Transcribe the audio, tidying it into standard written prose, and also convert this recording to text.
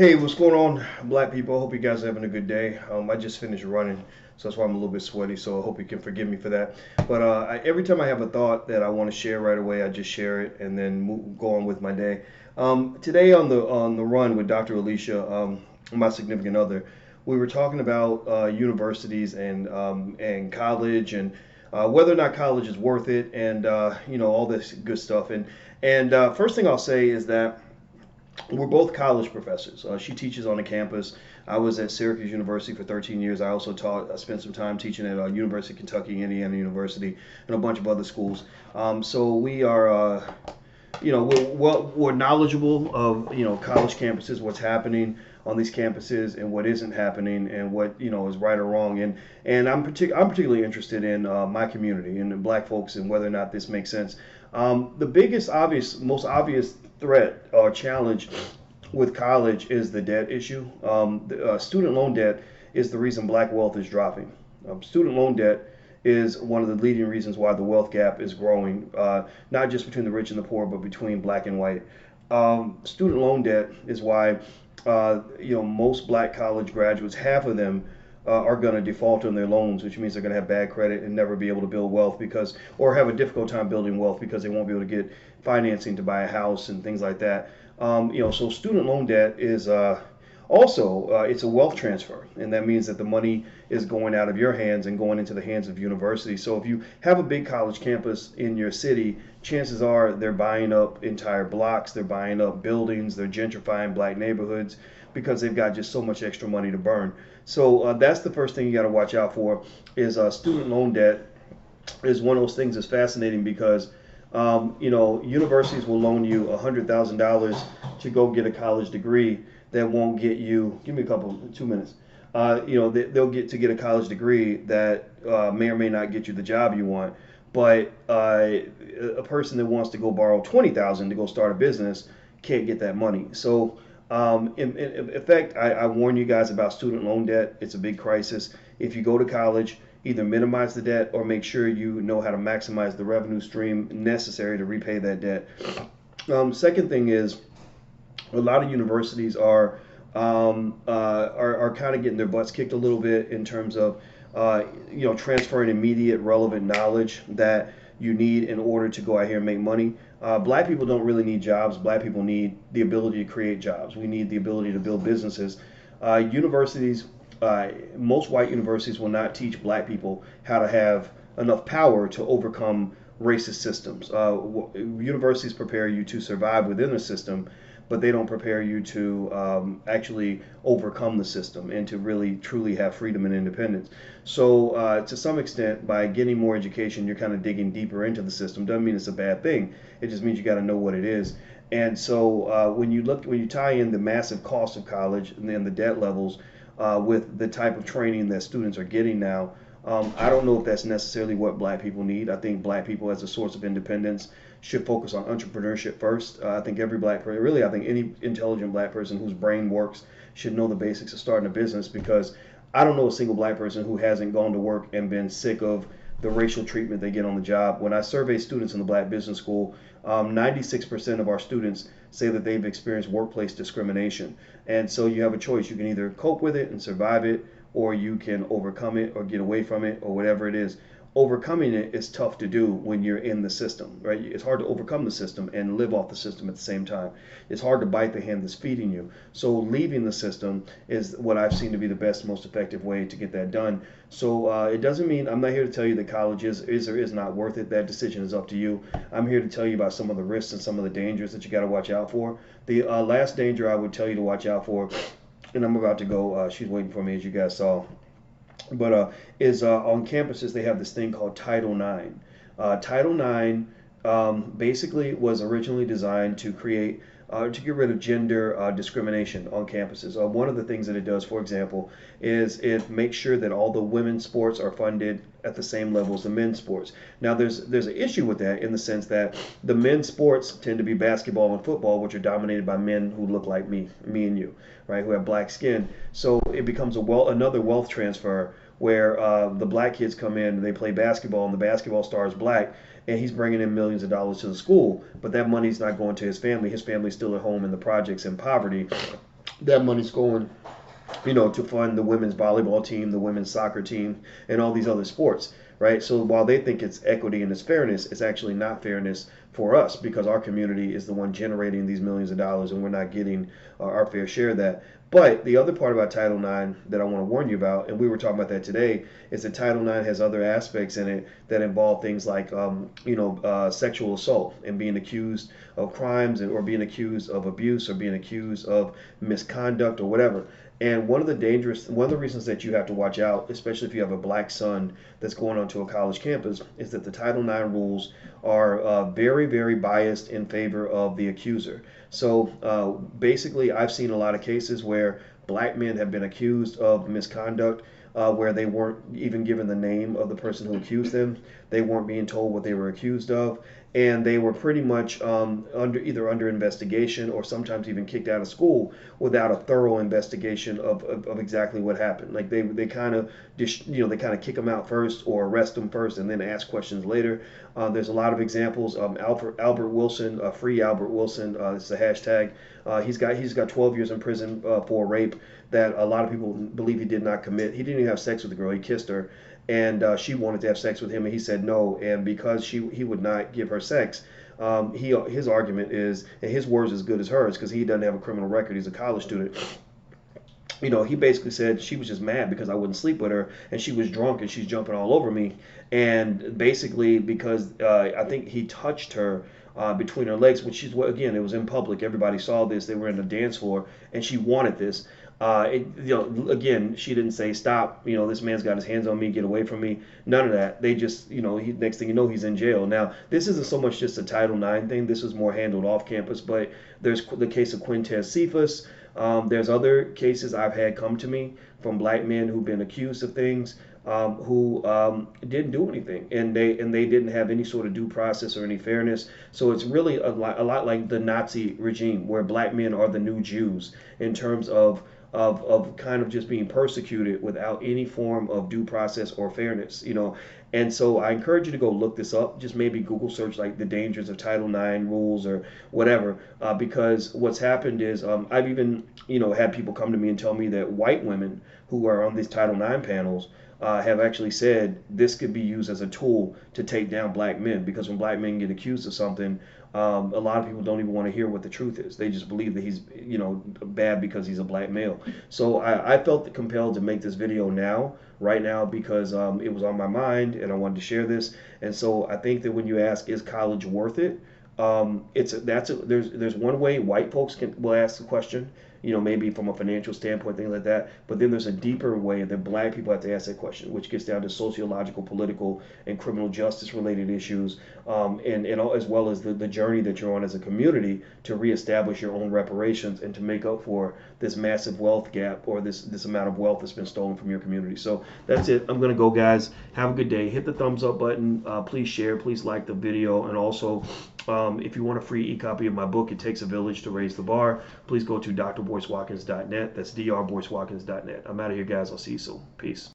Hey, what's going on, black people? I hope you guys are having a good day. I just finished running, so that's why I'm a little bit sweaty. So I hope you can forgive me for that. But every time I have a thought that I want to share right away, I just share it and then go on with my day. Today on the run with Dr. Alicia, my significant other, we were talking about universities and college and whether or not college is worth it, and all this good stuff. And first thing I'll say is that we're both college professors. She teaches on the campus. I was at Syracuse University for 13 years. I also taught. I spent some time teaching at University of Kentucky, Indiana University, and a bunch of other schools. So we are, we're knowledgeable of college campuses, what's happening on these campuses, and what isn't happening, and what is right or wrong. And I'm particularly interested in my community and the black folks, and whether or not this makes sense. The most obvious threat or challenge with college is the debt issue. Student loan debt is the reason black wealth is dropping. Student loan debt is one of the leading reasons why the wealth gap is growing, not just between the rich and the poor, but between black and white. Student loan debt is why most black college graduates, half of them are going to default on their loans, which means they're going to have bad credit and never be able to build wealth or have a difficult time building wealth because they won't be able to get financing to buy a house and things like that. So student loan debt is also it's a wealth transfer, and that means that the money is going out of your hands and going into the hands of universities. So if you have a big college campus in your city, chances are they're buying up entire blocks, they're buying up buildings, they're gentrifying black neighborhoods because they've got just so much extra money to burn. So that's the first thing you got to watch out for is student loan debt is one of those things that's fascinating because universities will loan you $100,000 to go get a college degree that won't get you. Give me 2 minutes. They'll get a college degree that may or may not get you the job you want. But a person that wants to go borrow $20,000 to go start a business can't get that money. So in effect, I warn you guys about student loan debt. It's a big crisis. If you go to college, either minimize the debt or make sure you know how to maximize the revenue stream necessary to repay that debt. Second thing is, a lot of universities are kind of getting their butts kicked a little bit in terms of transferring immediate relevant knowledge that you need in order to go out here and make money. Black people don't really need jobs. Black people need the ability to create jobs. We need the ability to build businesses. Universities, most white universities will not teach black people how to have enough power to overcome racist systems. Universities prepare you to survive within a system, but they don't prepare you to actually overcome the system and to really truly have freedom and independence. So to some extent, by getting more education, you're kind of digging deeper into the system. Doesn't mean it's a bad thing. It just means you got to know what it is. And so when you tie in the massive cost of college and then the debt levels with the type of training that students are getting now, I don't know if that's necessarily what black people need. I think black people, as a source of independence, should focus on entrepreneurship first. I think every black person, really, I think any intelligent black person whose brain works should know the basics of starting a business, because I don't know a single black person who hasn't gone to work and been sick of the racial treatment they get on the job. When I survey students in the Black Business School, 96% of our students say that they've experienced workplace discrimination. And so you have a choice. You can either cope with it and survive it, or you can overcome it or get away from it, or whatever it is. Overcoming it is tough to do when you're in the system, right? It's hard to overcome the system and live off the system at the same time. It's hard to bite the hand that's feeding you. So leaving the system is what I've seen to be the best, most effective way to get that done. So it doesn't mean, I'm not here to tell you that college is or is not worth it. That decision is up to you. I'm here to tell you about some of the risks and some of the dangers that you got to watch out for. The last danger I would tell you to watch out for, and I'm about to go, she's waiting for me, as you guys saw, but is on campuses they have this thing called Title IX. Title IX basically was originally designed to get rid of gender discrimination on campuses. One of the things that it does, for example, is it makes sure that all the women's sports are funded at the same level as the men's sports. Now, there's an issue with that in the sense that the men's sports tend to be basketball and football, which are dominated by men who look like me and you, right, who have black skin. So it becomes another wealth transfer where the black kids come in and they play basketball, and the basketball star is black, and he's bringing in millions of dollars to the school, but that money's not going to his family. His family's still at home in the projects in poverty. that money's going, to fund the women's volleyball team, the women's soccer team, and all these other sports, right? So while they think it's equity and it's fairness, it's actually not fairness for us because our community is the one generating these millions of dollars and we're not getting our fair share of that. But the other part about Title IX that I want to warn you about, and we were talking about that today, is that Title IX has other aspects in it that involve things like, sexual assault and being accused of crimes or being accused of abuse or being accused of misconduct or whatever. And one of the reasons that you have to watch out, especially if you have a black son that's going onto a college campus, is that the Title IX rules are very, very biased in favor of the accuser. So basically, I've seen a lot of cases where black men have been accused of misconduct where they weren't even given the name of the person who accused them. They weren't being told what they were accused of. And they were pretty much either under investigation or sometimes even kicked out of school without a thorough investigation of exactly what happened. Like they kind of kick them out first or arrest them first and then ask questions later. There's a lot of examples. Albert Wilson, free Albert Wilson. It's a hashtag. He's got 12 years in prison for rape that a lot of people believe he did not commit. He didn't even have sex with the girl. He kissed her. And she wanted to have sex with him, and he said no. And because he would not give her sex, his argument is, and his words as good as hers, because he doesn't have a criminal record. He's a college student. He basically said she was just mad because I wouldn't sleep with her, and she was drunk and she's jumping all over me. And basically because I think he touched her between her legs, which again, it was in public. Everybody saw this. They were in the dance floor, and she wanted this. Again, she didn't say stop. This man's got his hands on me. Get away from me. None of that. They just, next thing you know, he's in jail. Now, this isn't so much just a Title IX thing. This is more handled off campus. But there's the case of Quintez Cephas. There's other cases I've had come to me from black men who've been accused of things who didn't do anything, and they didn't have any sort of due process or any fairness. So it's really a lot like the Nazi regime, where black men are the new Jews in terms of kind of just being persecuted without any form of due process or fairness. And so I encourage you to go look this up. Just maybe Google search like the dangers of Title IX rules or whatever, because what's happened is I've even had people come to me and tell me that white women who are on these Title IX panels have actually said this could be used as a tool to take down black men, because when black men get accused of something, a lot of people don't even want to hear what the truth is. They just believe that he's bad because he's a black male. So I felt compelled to make this video right now, because it was on my mind and I wanted to share this. And so I think that when you ask, is college worth it? There's one way white folks will ask the question, maybe from a financial standpoint, things like that. But then there's a deeper way that black people have to ask that question, which gets down to sociological, political, and criminal justice related issues, and as well as the journey that you're on as a community to reestablish your own reparations and to make up for this massive wealth gap or this amount of wealth that's been stolen from your community. So that's it. I'm gonna go, guys. Have a good day. Hit the thumbs up button. Please share. Please like the video, and also if you want a free e-copy of my book, It Takes a Village to Raise the Bar, please go to drboycewatkins.net. That's drboycewatkins.net. I'm out of here, guys. I'll see you soon. Peace.